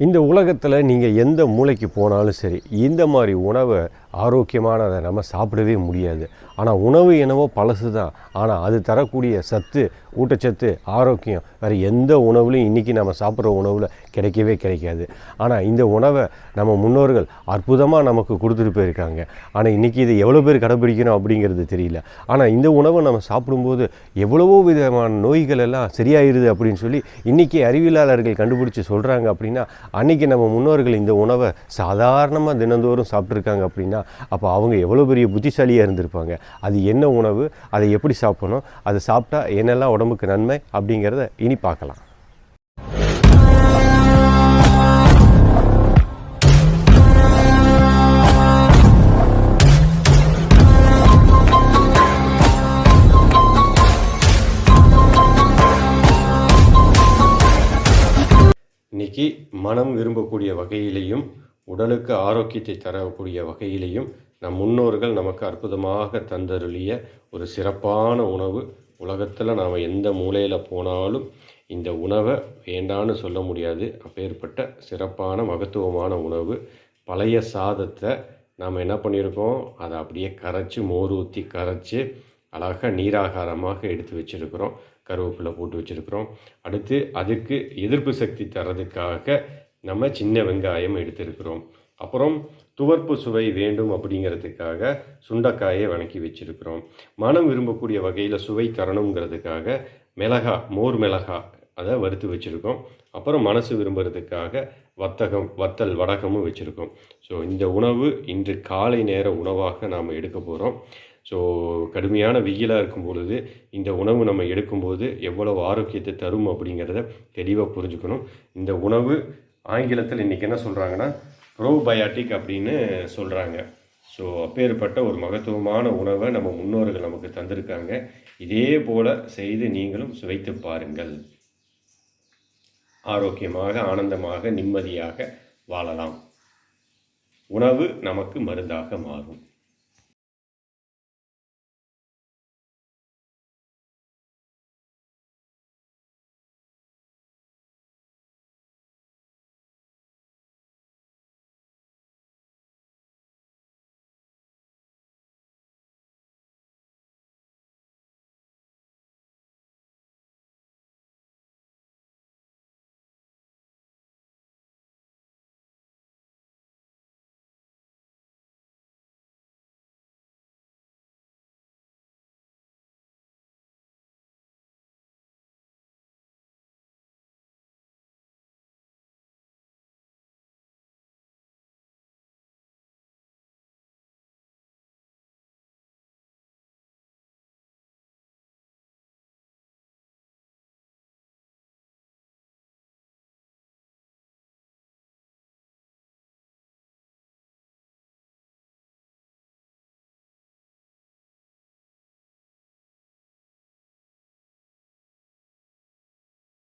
இந்த உலகத்தில் நீங்கள் எந்த மூலைக்கு போனாலும் சரி, இந்த மாதிரி உணவை ஆரோக்கியமானதை நம்ம சாப்பிடவே முடியாது. ஆனால் உணவு என்னவோ பழசு தான். ஆனால் அது தரக்கூடிய சத்து, ஊட்டச்சத்து, ஆரோக்கியம் வேறு எந்த உணவுலையும் இன்றைக்கி நம்ம சாப்பிட்ற உணவில் கிடைக்கவே கிடைக்காது. ஆனால் இந்த உணவை நம்ம முன்னோர்கள் அற்புதமாக நமக்கு கொடுத்துட்டு போயிருக்காங்க. ஆனால் இன்றைக்கி இதை எவ்வளோ பேர் கடைப்பிடிக்கணும் அப்படிங்கிறது தெரியல. ஆனால் இந்த உணவை நம்ம சாப்பிடும்போது எவ்வளவோ விதமான நோய்கள் எல்லாம் சரியாயிருது அப்படின்னு சொல்லி இன்றைக்கி அறிவியலாளர்கள் கண்டுபிடிச்சி சொல்கிறாங்க. அப்படின்னா அன்றைக்கி நம்ம முன்னோர்கள் இந்த உணவை சாதாரணமாக தினந்தோறும் சாப்பிட்ருக்காங்க. அப்படின்னா அப்போ அவங்க எவ்வளோ பெரிய புத்திசாலியாக இருந்திருப்பாங்க. அது என்ன உணவு, அதை எப்படி சாப்பிடணும், அதை சாப்பிட்டா என்னெல்லாம் உடம்புக்கு நன்மை அப்படிங்கிறத இனி பார்க்கலாம். இன்றைக்கி மனம் விரும்பக்கூடிய வகையிலையும் உடலுக்கு ஆரோக்கியத்தை தரக்கூடிய வகையிலையும் நம் முன்னோர்கள் நமக்கு அற்புதமாக தந்தருளிய ஒரு சிறப்பான உணவு. உலகத்தில் நாம் எந்த மூலையில் போனாலும் இந்த உணவை வேண்டான்னு சொல்ல முடியாது. அப்பேற்பட்ட சிறப்பான மகத்துவமான உணவு. பழைய சாதத்தை நாம் என்ன பண்ணியிருக்கோம், அதை அப்படியே கரைச்சி மோர் ஊற்றி கரைச்சி அழகாக நீராகாரமாக எடுத்து வச்சுருக்கிறோம். கருவேப்பிலை போட்டு வச்சுருக்கிறோம். அடுத்து அதுக்கு எதிர்ப்பு சக்தி தரதுக்காக நம்ம சின்ன வெங்காயம் எடுத்திருக்கிறோம். அப்புறம் துவர்ப்பு சுவை வேண்டும் அப்படிங்கிறதுக்காக சுண்டைக்காயை வணக்கி வச்சுருக்கிறோம். மனம் விரும்பக்கூடிய வகையில் சுவை தரணுங்கிறதுக்காக மிளகா, மோர் மிளகா அதை வறுத்து வச்சுருக்கோம். அப்புறம் மனசு விரும்புறதுக்காக வத்தல் வடகமும் வச்சுருக்கோம். ஸோ இந்த உணவு இன்று காலை நேர உணவாக நாம் எடுக்க போகிறோம். ஸோ கடுமையான வெயிலாக இருக்கும் பொழுது இந்த உணவு நம்ம எடுக்கும்போது எவ்வளவு ஆரோக்கியத்தை தரும் அப்படிங்கிறத தெளிவாக புரிஞ்சுக்கணும். இந்த உணவு ஆங்கிலத்தில் இன்றைக்கி என்ன சொல்கிறாங்கன்னா ப்ரோபயாட்டிக் அப்படின்னு சொல்கிறாங்க. ஸோ அப்பேற்பட்ட ஒரு மகத்துவமான உணவை நம்ம முன்னோர்கள் நமக்கு தந்திருக்காங்க. இதே போல் செய்து நீங்களும் சுவைத்து பாருங்கள். ஆரோக்கியமாக, ஆனந்தமாக, நிம்மதியாக வாழலாம். உணவு நமக்கு மருந்தாக மாறும்.